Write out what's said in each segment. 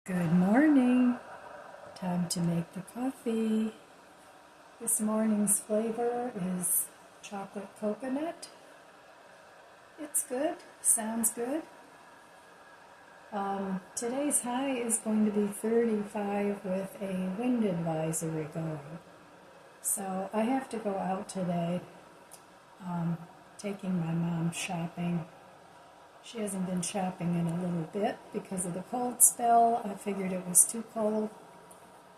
Good morning. Time to make the coffee. This morning's flavor is chocolate coconut. It's good, sounds good. Today's high is going to be 35 with a wind advisory going. So I have to go out today, taking my mom shopping. She hasn't been shopping in a little bit because of the cold spell. I figured it was too cold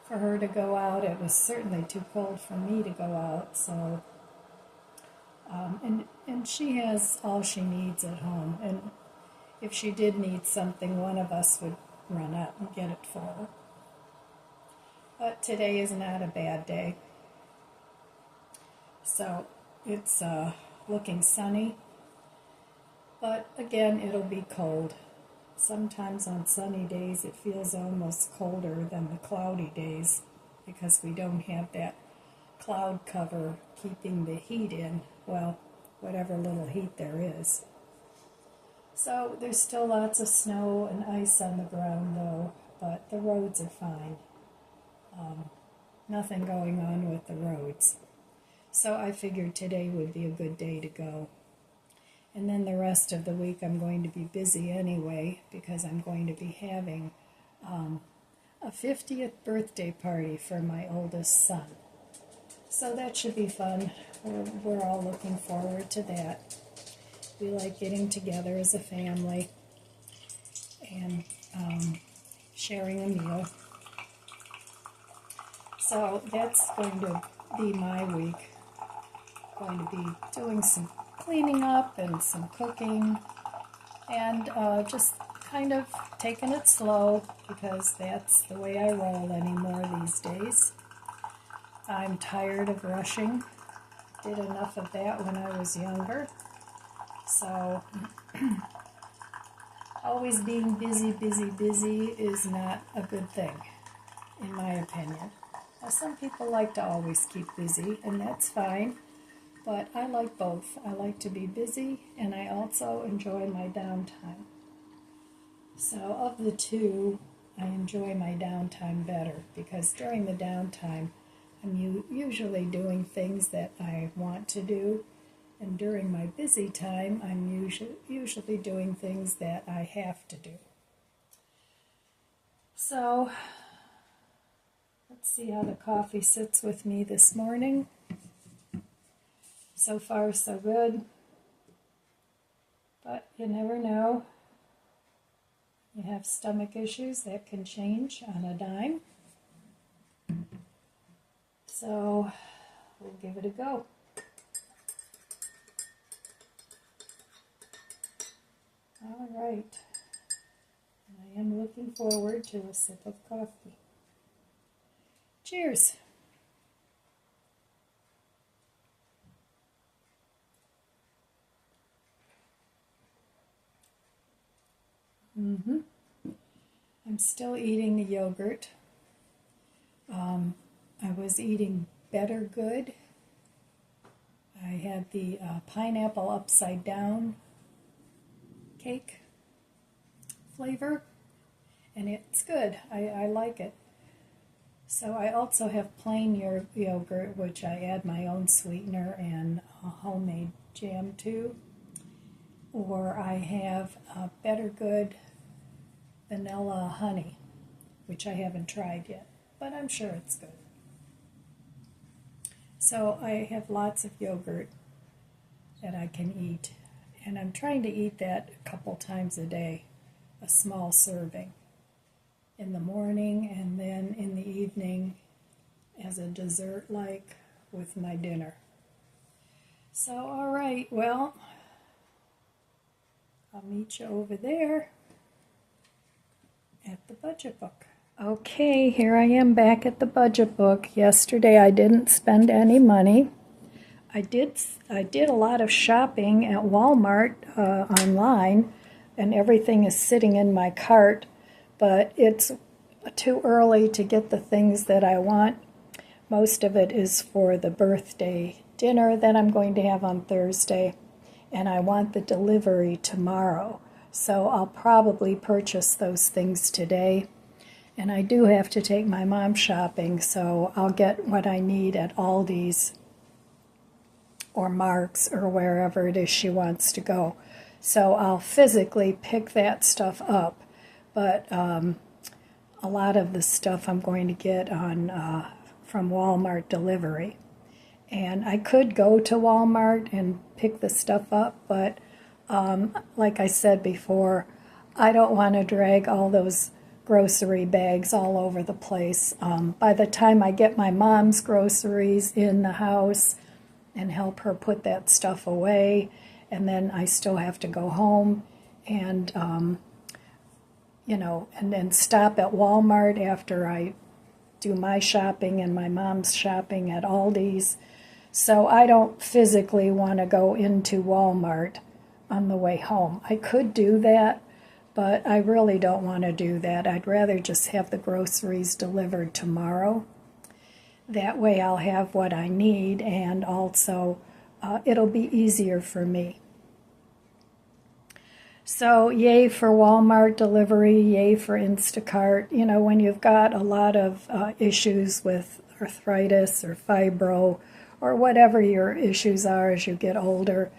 for her to go out. It was certainly too cold for me to go out. So, and she has all she needs at home. And if she did need something, one of us would run out and get it for her. But today is not a bad day. So it's looking sunny. But again, it'll be cold. Sometimes on sunny days it feels almost colder than the cloudy days because we don't have that cloud cover keeping the heat in, well, whatever little heat there is. So there's still lots of snow and ice on the ground though, but the roads are fine. Nothing going on with the roads. So I figured today would be a good day to go. And then the rest of the week I'm going to be busy anyway because I'm going to be having a 50th birthday party for my oldest son. So that should be fun. We're all looking forward to that. We like getting together as a family and sharing a meal. So that's going to be my week. Going to be doing some cleaning up and some cooking and just kind of taking it slow because that's the way I roll anymore these days. I'm tired of rushing. Did enough of that when I was younger. So always being busy is not a good thing, in my opinion. Now, some people like to always keep busy, and that's fine. But I like both. I like to be busy, and I also enjoy my downtime. So of the two, I enjoy my downtime better because during the downtime, I'm usually doing things that I want to do, and during my busy time, I'm usually doing things that I have to do. So let's see how the coffee sits with me this morning. So far, so good. But you never know. You have stomach issues that can change on a dime. So we'll give it a go. All right. I am looking forward to a sip of coffee. Cheers. I'm still eating the yogurt. I was eating Better Good. I had the pineapple upside down cake flavor, and it's good. I like it. So I also have plain yogurt, which I add my own sweetener and homemade jam to. Or I have Better Good vanilla honey, which I haven't tried yet, but I'm sure it's good. So I have lots of yogurt that I can eat, and I'm trying to eat that a couple times a day, a small serving, in the morning and then in the evening as a dessert like with my dinner. So all right, well, I'll meet you over there at the budget book. Okay, here I am back at the budget book. Yesterday I didn't spend any money. I did a lot of shopping at Walmart online, and everything is sitting in my cart, but it's too early to get the things that I want. Most of it is for the birthday dinner that I'm going to have on Thursday, and I want the delivery tomorrow. So I'll probably purchase those things today And I do have to take my mom shopping, so I'll get what I need at Aldi's or Mark's or wherever it is she wants to go. So I'll physically pick that stuff up. But a lot of the stuff I'm going to get on from Walmart delivery. And I could go to Walmart and pick the stuff up, but like I said before, I don't want to drag all those grocery bags all over the place. By the time I get my mom's groceries in the house and help her put that stuff away, and then I still have to go home and, and then stop at Walmart after I do my shopping and my mom's shopping at Aldi's. So I don't physically want to go into Walmart on the way home. I could do that, but I really don't want to do that. I'd rather just have the groceries delivered tomorrow. That way I'll have what I need, and also it'll be easier for me. So yay for Walmart delivery, yay for Instacart. You know, when you've got a lot of issues with arthritis or fibro or whatever your issues are as you get older,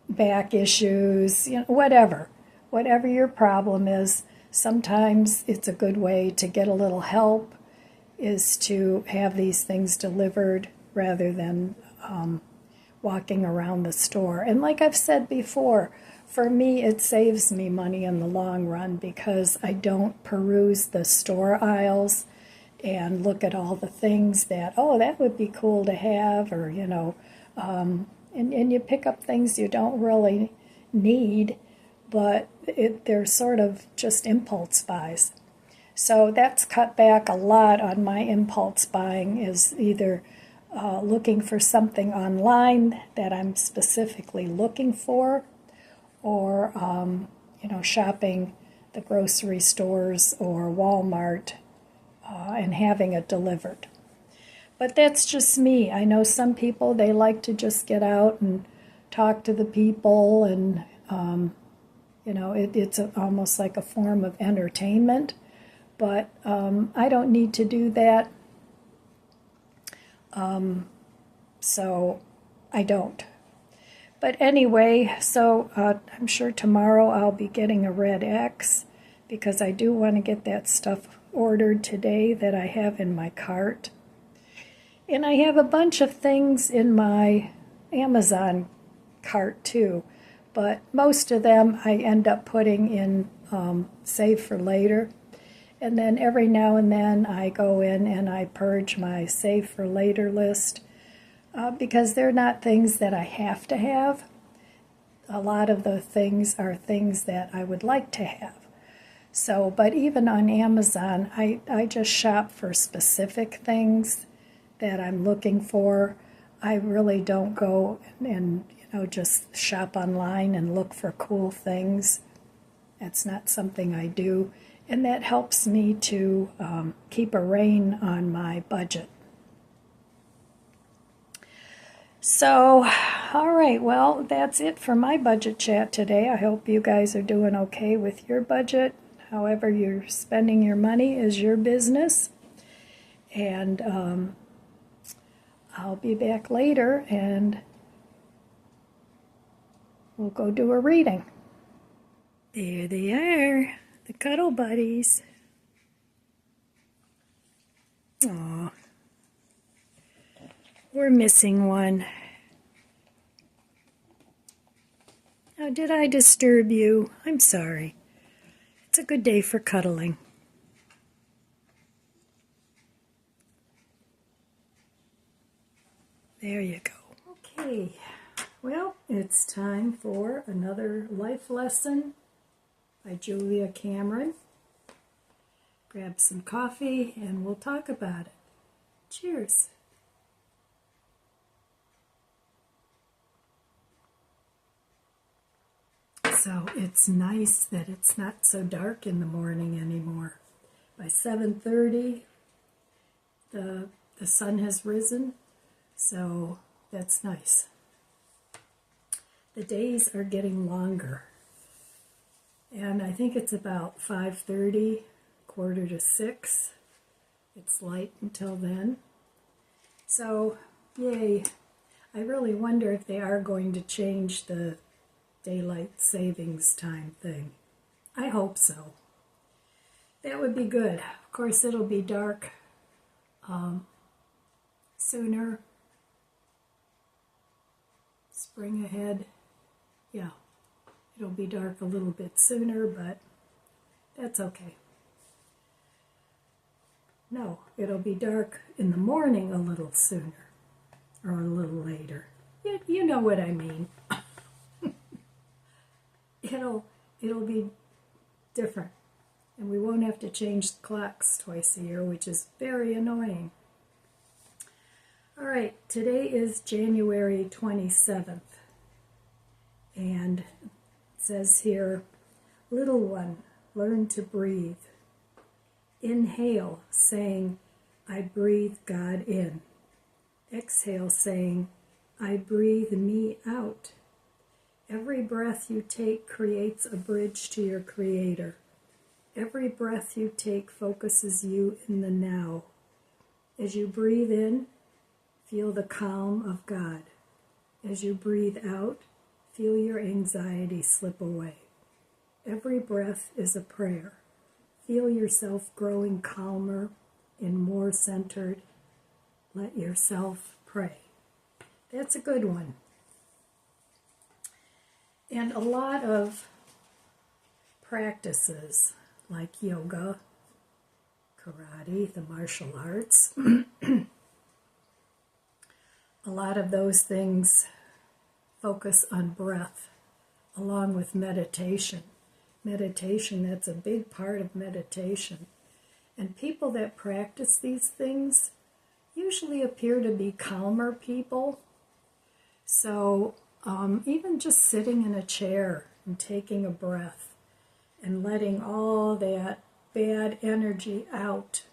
back issues, whatever your problem is, sometimes it's a good way to get a little help is to have these things delivered rather than walking around the store. And like I've said before, for me, it saves me money in the long run because I don't peruse the store aisles and look at all the things that, oh, that would be cool to have, or, and you pick up things you don't really need, but they're sort of just impulse buys. So that's cut back a lot on my impulse buying, is either looking for something online that I'm specifically looking for, or shopping the grocery stores or Walmart and having it delivered. But that's just me. I know some people, they like to just get out and talk to the people, and it's almost like a form of entertainment. But I don't need to do that, so I don't. But anyway, so I'm sure tomorrow I'll be getting a red X because I do want to get that stuff ordered today that I have in my cart. And I have a bunch of things in my Amazon cart too, but most of them I end up putting in save for later. And then every now and then I go in and I purge my save for later list. Because they're not things that I have to have. A lot of the things are things that I would like to have. So, but even on Amazon, I just shop for specific things that I'm looking for. I really don't go and just shop online and look for cool things. That's not something I do. And that helps me to keep a rein on my budget. So, all right, well, that's it for my budget chat today. I hope you guys are doing okay with your budget. However you're spending your money is your business. And I'll be back later and we'll go do a reading. There they are, the cuddle buddies. Aw. We're missing one. Oh, did I disturb you? I'm sorry. It's a good day for cuddling. There you go. Okay, well, it's time for another life lesson by Julia Cameron. Grab some coffee and we'll talk about it. Cheers. So it's nice that it's not so dark in the morning anymore. By 7:30, the sun has risen, so that's nice. The days are getting longer, and I think it's about 5:30, 5:45. It's light until then. So, yay. I really wonder if they are going to change the daylight savings time thing. I hope so. That would be good. Of course, it'll be dark sooner. Spring ahead. Yeah, it'll be dark a little bit sooner, but that's okay. No, it'll be dark in the morning a little sooner or a little later. You know what I mean. It'll be different, and we won't have to change the clocks twice a year, which is very annoying. All right, today is January 27th, and it says here, little one, learn to breathe. Inhale, saying, I breathe God in. Exhale, saying, I breathe me out. Every breath you take creates a bridge to your Creator. Every breath you take focuses you in the now. As you breathe in, feel the calm of God. As you breathe out, feel your anxiety slip away. Every breath is a prayer. Feel yourself growing calmer and more centered. Let yourself pray. That's a good one. And a lot of practices like yoga, karate, the martial arts, a lot of those things focus on breath along with meditation. Meditation, that's a big part of meditation. And people that practice these things usually appear to be calmer people. So even just sitting in a chair and taking a breath and letting all that bad energy out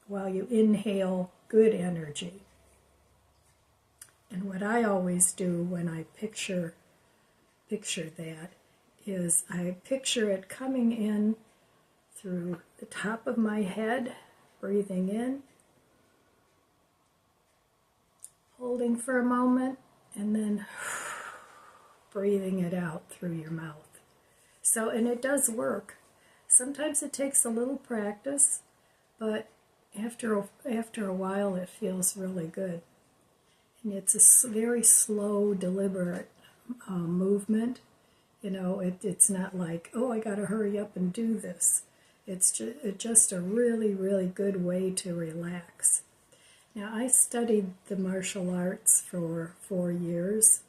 while you inhale good energy. And what I always do when I picture that is I picture it coming in through the top of my head, breathing in, holding for a moment, and then breathing it out through your mouth. So, and it does work. Sometimes it takes a little practice, but after a while it feels really good. And it's a very slow, deliberate movement. You know, it's not like, oh, I got to hurry up and do this. It's just a really, really good way to relax. Now, I studied the martial arts for 4 years,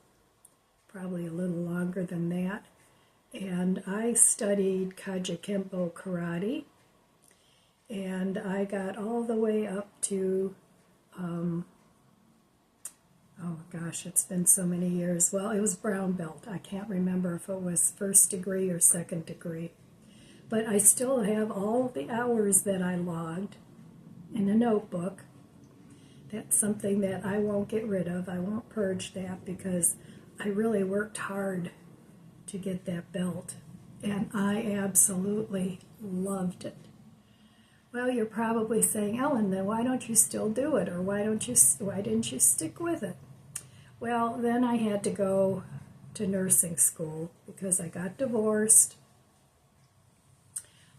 probably a little longer than that. And I studied Kajikempo karate, and I got all the way up to, oh gosh, it's been so many years. Well, it was brown belt. I can't remember if it was first degree or second degree. But I still have all the hours that I logged in a notebook. That's something that I won't get rid of. I won't purge that because I really worked hard to get that belt. And I absolutely loved it. Well, you're probably saying, Ellen, then why don't you still do it? Or why didn't you stick with it? Well, then I had to go to nursing school because I got divorced.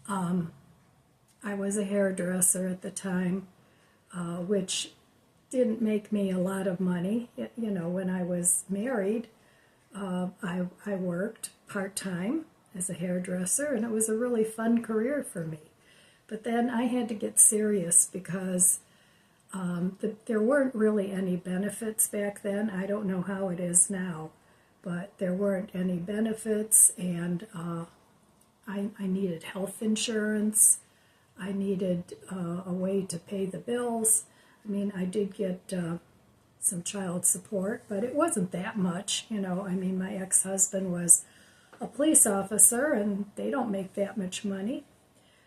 I was a hairdresser at the time, which didn't make me a lot of money. You know, when I was married, I worked part-time as a hairdresser, and it was a really fun career for me. But then I had to get serious because there weren't really any benefits back then. I don't know how it is now, but there weren't any benefits, and I needed health insurance. I needed a way to pay the bills. I mean, I did get some child support, but it wasn't that much. You know, I mean, my ex-husband was a police officer, and they don't make that much money.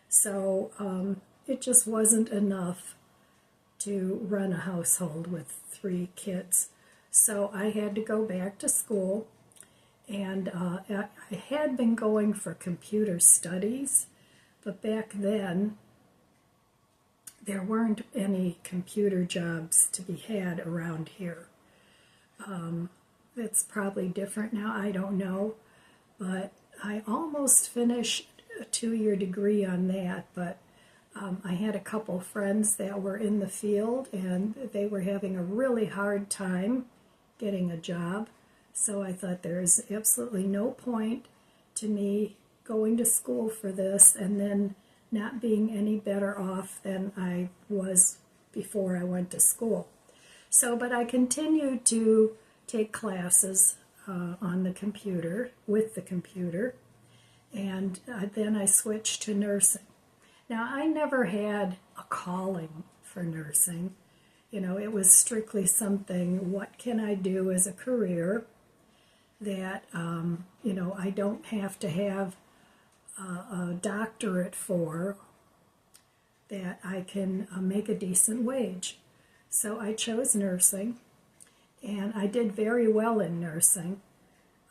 So it just wasn't enough to run a household with 3 kids. So I had to go back to school, and I had been going for computer studies, but back then there weren't any computer jobs to be had around here. It's probably different now, I don't know, but I almost finished a 2-year degree on that, but I had a couple friends that were in the field and they were having a really hard time getting a job, so I thought there's absolutely no point to me going to school for this and then not being any better off than I was before I went to school. So, but I continued to take classes on the computer, with the computer, and then I switched to nursing. Now, I never had a calling for nursing. You know, it was strictly something, what can I do as a career that, you know, I don't have to have a doctorate for, that I can make a decent wage. So I chose nursing, and I did very well in nursing.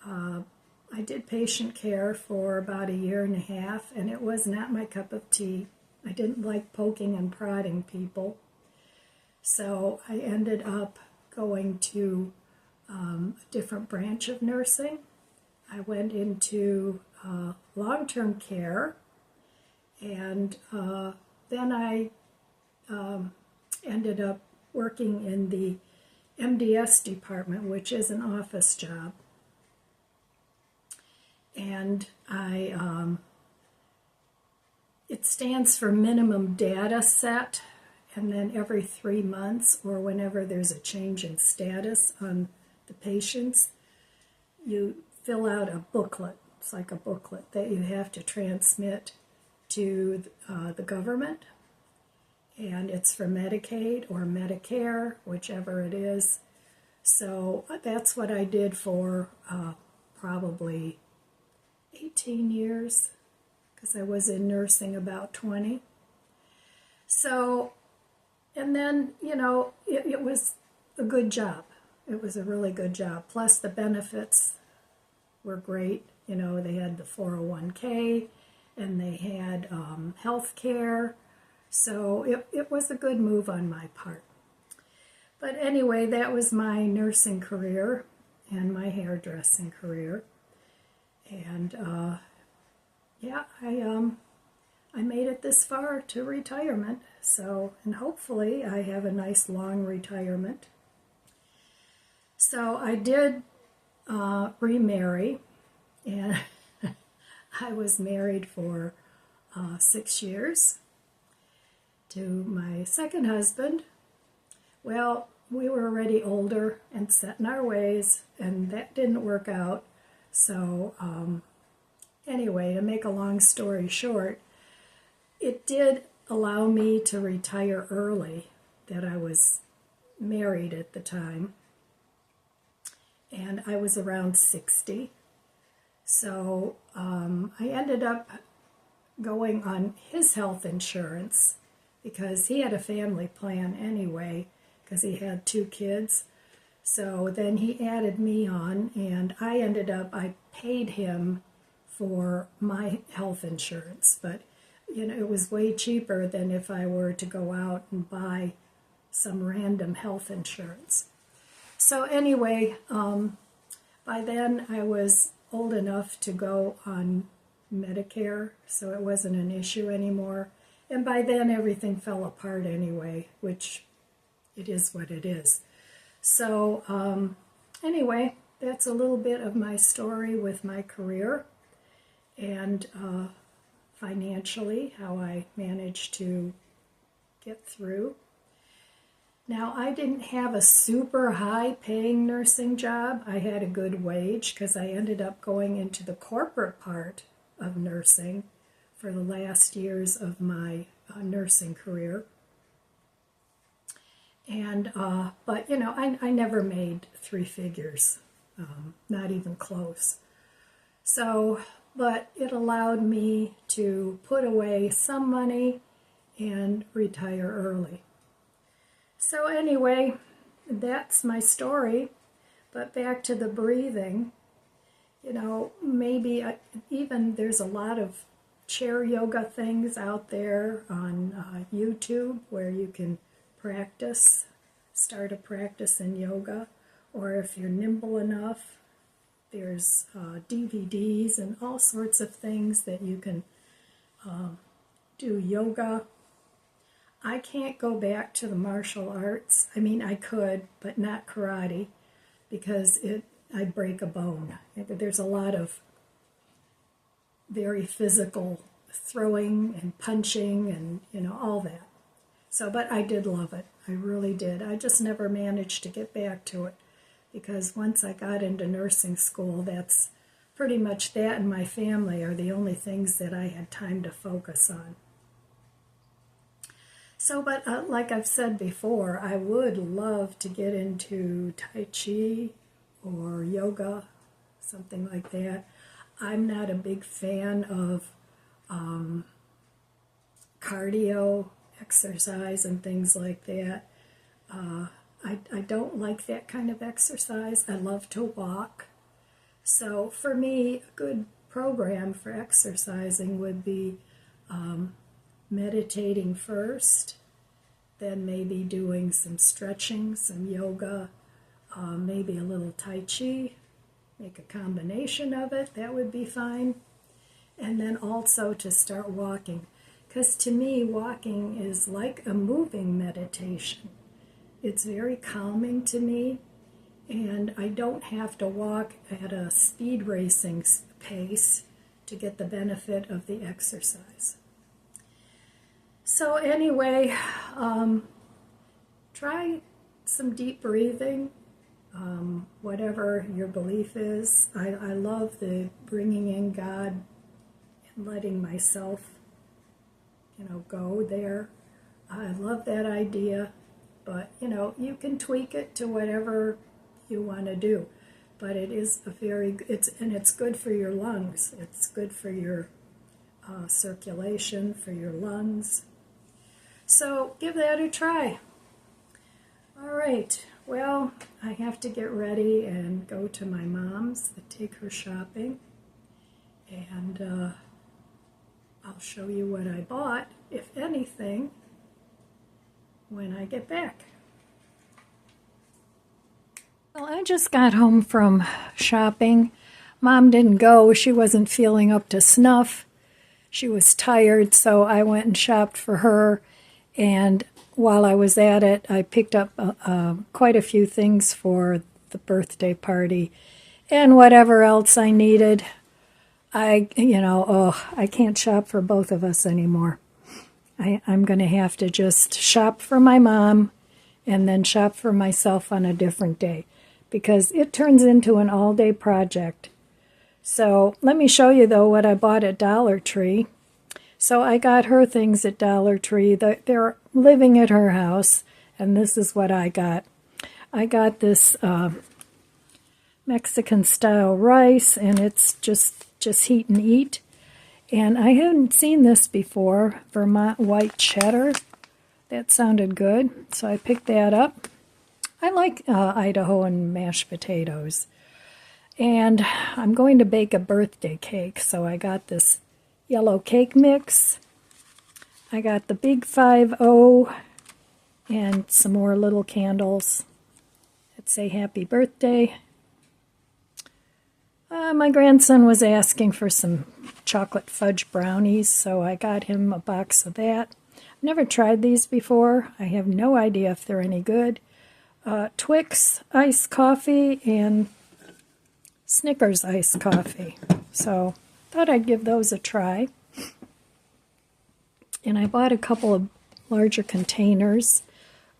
I did patient care for about 1.5 years, and it was not my cup of tea. I didn't like poking and prodding people. So I ended up going to a different branch of nursing. I went into long-term care, and then I ended up working in the MDS department, which is an office job. And it stands for minimum data set, and then every 3 months or whenever there's a change in status on the patients, you fill out a booklet. It's like a booklet that you have to transmit to the government, and it's for Medicaid or Medicare, whichever it is. So that's what I did for probably 18 years, because I was in nursing about 20. So, and then, you know, it was a good job. It was a really good job. Plus the benefits were great. You know, they had the 401k, and they had health care. So it was a good move on my part. But anyway, that was my nursing career and my hairdressing career. And yeah, I made it this far to retirement. So, and hopefully I have a nice long retirement. So I did remarry, and I was married for 6 years to my second husband. Well, we were already older and set in our ways, and that didn't work out. So anyway, to make a long story short, it did allow me to retire early, that I was married at the time, and I was around 60. So I ended up going on his health insurance because he had a family plan anyway, because he had 2 kids. So then he added me on, and I paid him for my health insurance, but you know, it was way cheaper than if I were to go out and buy some random health insurance. So anyway, by then I was old enough to go on Medicare, so it wasn't an issue anymore. And by then everything fell apart anyway, which it is what it is. So anyway, that's a little bit of my story with my career, and financially, how I managed to get through. Now, I didn't have a super high paying nursing job. I had a good wage because I ended up going into the corporate part of nursing for the last years of my nursing career. And, but, you know, I never made 3 figures, not even close. So, but it allowed me to put away some money and retire early. So anyway, that's my story. But back to the breathing, you know, maybe even there's a lot of chair yoga things out there on YouTube where you can practice, start a practice in yoga, or if you're nimble enough, there's DVDs and all sorts of things that you can do yoga. I can't go back to the martial arts. I mean, I could, but not karate, because I'd break a bone. There's a lot of very physical throwing and punching and, you know, all that. So, but I did love it. I really did. I just never managed to get back to it, because once I got into nursing school, that's pretty much that and my family are the only things that I had time to focus on. So, but like I've said before, I would love to get into Tai Chi or yoga, something like that. I'm not a big fan of cardio exercise and things like that. I don't like that kind of exercise. I love to walk. So for me, a good program for exercising would be meditating first, then maybe doing some stretching, some yoga, maybe a little Tai Chi, make a combination of it, that would be fine. And then also to start walking, because to me, walking is like a moving meditation. It's very calming to me, and I don't have to walk at a speed racing pace to get the benefit of the exercise. So anyway, try some deep breathing, whatever your belief is. I love the bringing in God and letting myself, go there. I love that idea, but, you can tweak it to whatever you want to do. But it is it's good for your lungs. It's good for your circulation, for your lungs. So give that a try. All right, well, I have to get ready and go to my mom's to take her shopping. And I'll show you what I bought, if anything, when I get back. Well, I just got home from shopping. Mom didn't go. She wasn't feeling up to snuff. She was tired, so I went and shopped for her. And while I was at it, I picked up quite a few things for the birthday party and whatever else I needed. I can't shop for both of us anymore. I'm going to have to just shop for my mom and then shop for myself on a different day, because it turns into an all-day project. So let me show you, though, what I bought at Dollar Tree. So I got her things at Dollar Tree. They're living at her house, and this is what I got. I got this Mexican-style rice, and it's just heat and eat. And I hadn't seen this before, Vermont white cheddar. That sounded good, so I picked that up. I like Idaho and mashed potatoes. And I'm going to bake a birthday cake, so I got this yellow cake mix. I got the big 5-0 and some more little candles that say happy birthday. My grandson was asking for some chocolate fudge brownies, so I got him a box of that. I've never tried these before. I have no idea if they're any good. Twix iced coffee and Snickers iced coffee. So thought I'd give those a try. And I bought a couple of larger containers.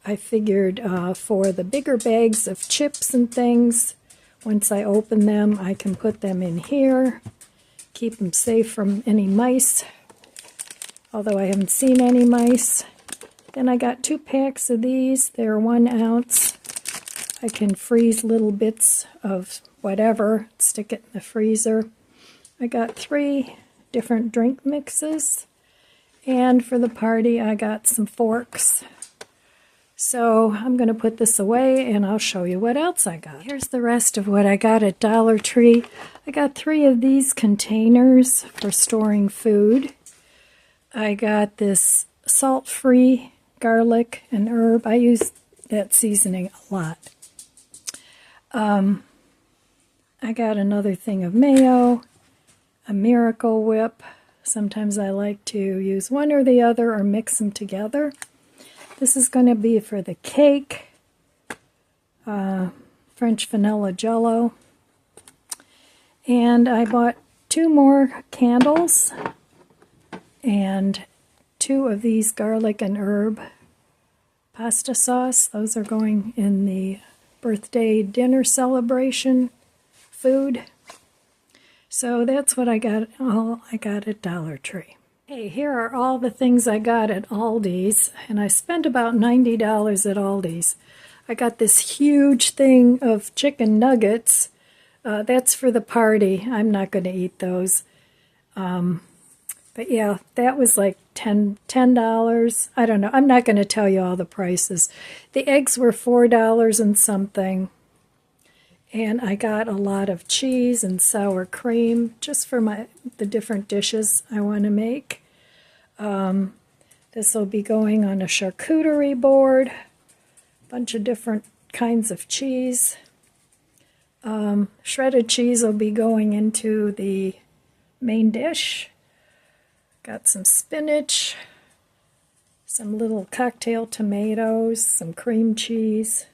I figured for the bigger bags of chips and things, once I open them, I can put them in here, keep them safe from any mice, although I haven't seen any mice. Then I got 2 packs of these. They're 1 ounce. I can freeze little bits of whatever, stick it in the freezer. I got 3 different drink mixes, and for the party I got some forks. So I'm going to put this away and I'll show you what else I got. Here's the rest of what I got at Dollar Tree. I got 3 of these containers for storing food. I got this salt-free garlic and herb. I use that seasoning a lot. I got another thing of mayo, a Miracle Whip. Sometimes I like to use one or the other or mix them together. This is going to be for the cake, French vanilla jello. And I bought 2 more candles and 2 of these garlic and herb pasta sauce. Those are going in the birthday dinner celebration food. So that's what I got at Dollar Tree. Hey, here are all the things I got at Aldi's, and I spent about $90 at Aldi's. I got this huge thing of chicken nuggets. That's for the party. I'm not going to eat those. But yeah, that was like $10. I don't know. I'm not going to tell you all the prices. The eggs were $4 and something. And I got a lot of cheese and sour cream just for the different dishes I want to make. This will be going on a charcuterie board. A bunch of different kinds of cheese. Shredded cheese will be going into the main dish. Got some spinach, some little cocktail tomatoes, some cream cheese.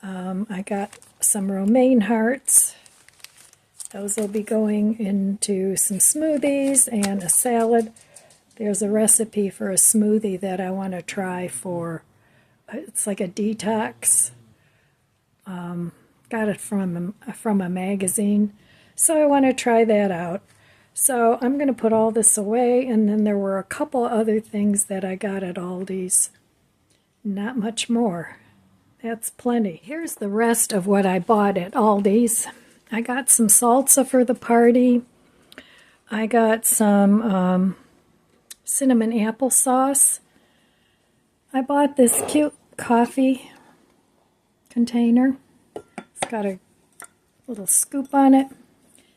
I got some romaine hearts. Those will be going into some smoothies and a salad. There's a recipe for a smoothie that I want to try for, it's like a detox. Got it from a magazine, so I want to try that out. So I'm going to put all this away, and then there were a couple other things that I got at Aldi's. Not much more. That's plenty. Here's the rest of what I bought at Aldi's. I got some salsa for the party. I got some cinnamon applesauce. I bought this cute coffee container. It's got a little scoop on it.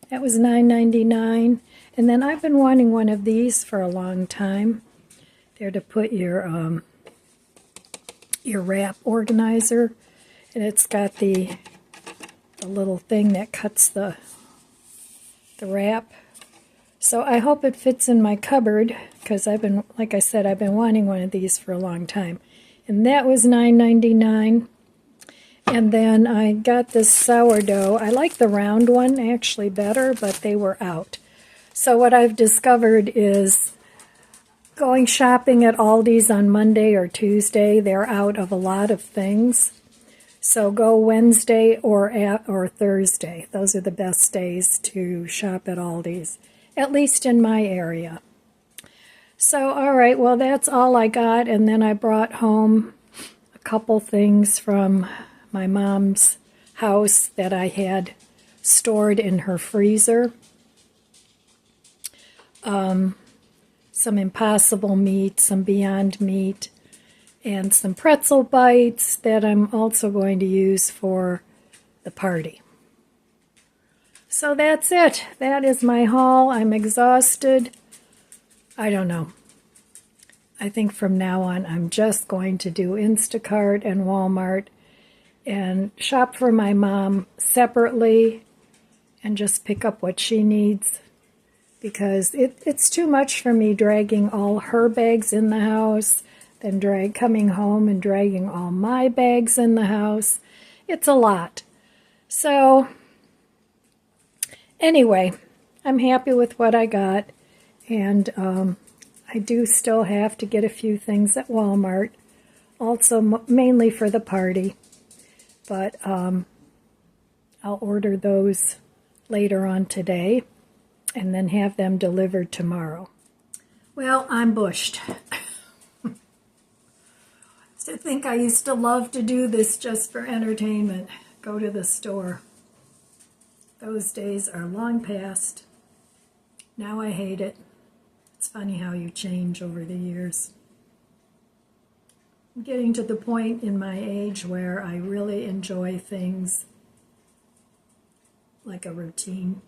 That was $9.99. And then I've been wanting one of these for a long time. They're to put your wrap organizer, and it's got the little thing that cuts the wrap. So I hope it fits in my cupboard, because like I said, I've been wanting one of these for a long time. And that was $9.99. And then I got this sourdough. I like the round one actually better, but they were out. So what I've discovered is going shopping at Aldi's on Monday or Tuesday, they're out of a lot of things. So go Wednesday or Thursday. Those are the best days to shop at Aldi's, at least in my area. So, all right, well, that's all I got. And then I brought home a couple things from my mom's house that I had stored in her freezer. Some Impossible meat, some Beyond meat, and some pretzel bites that I'm also going to use for the party. So that's it. That is my haul. I'm exhausted. I don't know. I think from now on I'm just going to do Instacart and Walmart and shop for my mom separately and just pick up what she needs, because it's too much for me dragging all her bags in the house, then coming home and dragging all my bags in the house. It's a lot. So anyway, I'm happy with what I got, and I do still have to get a few things at Walmart, also mainly for the party. But I'll order those later on today and then have them delivered tomorrow. Well, I'm bushed. To think I used to love to do this just for entertainment, go to the store. Those days are long past. Now I hate it. It's funny how you change over the years. I'm getting to the point in my age where I really enjoy things like a routine.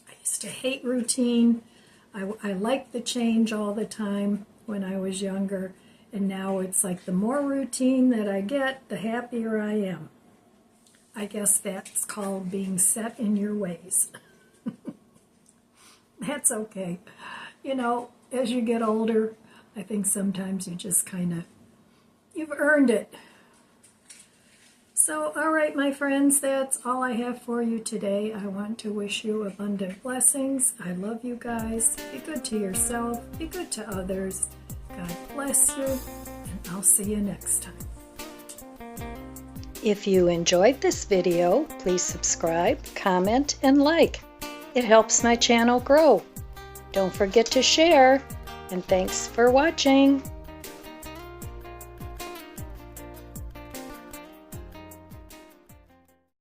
I used to hate routine. I liked the change all the time when I was younger, and now it's like the more routine that I get, the happier I am. I guess that's called being set in your ways. That's okay. You know, as you get older, I think sometimes you just you've earned it. So, all right, my friends, that's all I have for you today. I want to wish you abundant blessings. I love you guys. Be good to yourself. Be good to others. God bless you, and I'll see you next time. If you enjoyed this video, please subscribe, comment, and like. It helps my channel grow. Don't forget to share, and thanks for watching.